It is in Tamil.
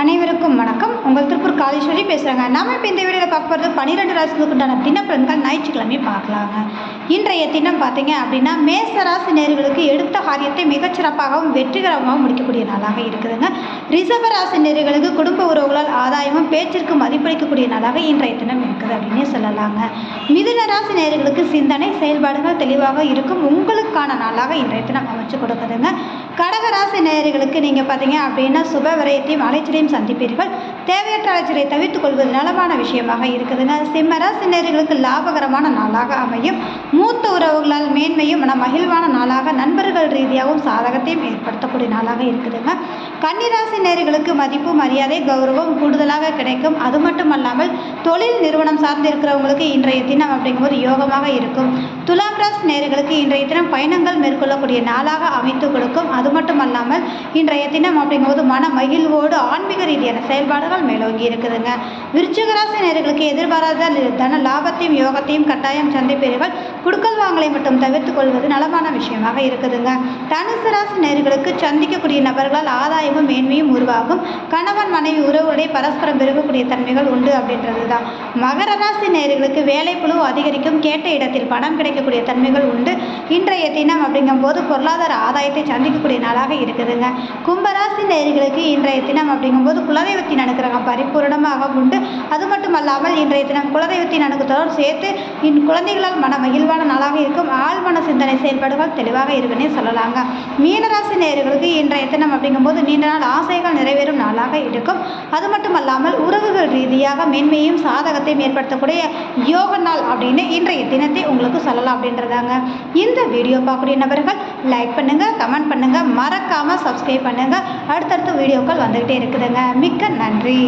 அனைவருக்கும் வணக்கம். உங்கள் திருப்பூர் காளீஸ்வரி பேசுகிறேங்க. நாம இப்போ இந்த வீடியோவில் பார்க்க போகிறது 12 ராசிகளுக்கு உண்டான தினப்பலன்கள் ஞாயிற்றுக்கிழமை பார்க்கலாங்க. இன்றைய தினம் பார்த்தீங்க அப்படின்னா மேச ராசி நேயர்களுக்கு எடுத்த காரியத்தை மிகச்சிறப்பாகவும் வெற்றிகரமாகவும் முடிக்கக்கூடிய நாளாக இருக்குதுங்க. ரிஷப ராசி நேயர்களுக்கு குடும்ப உறவுகளால் ஆதாயமும் பேச்சிற்கு மதிப்பளிக்கக்கூடிய நாளாக இன்றைய தினம் இருக்குது அப்படின்னே சொல்லலாங்க. மிதுன ராசி நேயர்களுக்கு சிந்தனை செயல்பாடுகள் தெளிவாக இருக்கும் உங்களுக்கான நாளாக இன்றைய தினம் அமைச்சு கொடுக்குதுங்க. கடக ராசி நேயர்களுக்கு நீங்கள் பார்த்தீங்க அப்படின்னா சுப விரயத்தையும் அலைச்சலையும் சந்திப்பீர்கள். தேவையற்ற அலைச்சலை தவிர்த்துக் கொள்வது நலமான விஷயமாக இருக்குதுங்க. சிம்ம ராசி நேயர்களுக்கு லாபகரமான நாளாக அமையும். மூத்த உறவுகளால் மேன்மையும் மகிழ்வான நாளாக நண்பர்கள் ரீதியாகவும் சாதகத்தையும் ஏற்படுத்தக்கூடிய நாளாக இருக்குதுங்க. கன்னிராசி நேயர்களுக்கு மதிப்பு மரியாதை கௌரவம் கூடுதலாக கிடைக்கும். அது மட்டுமல்லாமல் தொழில் நிறுவனம் சார்ந்திருக்கிறவங்களுக்கு இன்றைய தினம் அப்படிங்கும்போது யோகமாக இருக்கும். துலாம் ராசி நேயர்களுக்கு இன்றைய தினம் பயணங்கள் மேற்கொள்ளக்கூடிய நாளாக அமைத்து கொடுக்கும். அது மட்டுமல்லாமல் இன்றைய தினம் அப்படிங்கும்போது மன மகிழ்வோடு ஆன்மீக ரீதியான செயல்பாடுகள் மேலோங்கி இருக்குதுங்க. விருச்சிக ராசி நேயர்களுக்கு எதிர்பாராத தன லாபத்தையும் யோகத்தையும் கட்டாயம் சந்திப்பீர்கள். குடுக்கல் வாங்கலை மட்டும் தவிர்த்து கொள்வது நலமான விஷயமாக இருக்குதுங்க. தனுசு ராசி நேயர்களுக்கு சந்திக்கக்கூடிய நபர்களால் ஆதாயமும் மேன்மையும் உருவாகும். கணவன் மனைவி உறவுடைய பரஸ்பரம் பெருகக்கூடிய தன்மைகள் உண்டு அப்படின்றது தான். மகர ராசி நேயர்களுக்கு வேலை புழு அதிகரிக்கும். கேட்ட இடத்தில் பணம் கிடைக்கக்கூடிய தன்மைகள் உண்டு. இன்றைய தினம் அப்படிங்கும்போது பொருளாதார ஆதாயத்தை சந்திக்கக்கூடிய நாளாக இருக்குதுங்க. கும்பராசி நேயர்களுக்கு இன்றைய தினம் அப்படிங்கும்போது குலதெய்வத்தின் அனுக்கிரகம் பரிபூரணமாக உண்டு. அது மட்டுமல்லாமல் இன்றைய தினம் குலதெய்வத்தின் அனுக்கத்தோடு சேர்த்து குழந்தைகளால் மன மகிழ்வான நாளாக இருக்கும். ஆழ்மன சிந்தனை செயல்பாடுகள் தெளிவாக இருக்குன்னே சொல்லலாங்க. மீனராசி நேயர்களுக்கு இன்றைய தினம் அப்படிங்கும்போது நீண்ட நாள் ஆசைகள் நிறைவேறும் நாளாக இருக்கும். அது மட்டுமல்லாமல் உறவுகள் ரீதியாக மேன்மையும் சாதகத்தையும் ஏற்படுத்தக்கூடிய யோக நாள் அப்படின்னு இன்றைய தினத்தை உங்களுக்கு சொல்லலாம் அப்படின்றதாங்க. இந்த வீடியோ பார்க்கக்கூடிய நபர்கள் லைக் பண்ணுங்க, கமெண்ட் பண்ணுங்க, மறக்காம சப்ஸ்கிரைப் பண்ணுங்க. அடுத்தடுத்த வீடியோக்கள் வந்துகிட்டே இருக்குதுங்க. மிக்க நன்றி.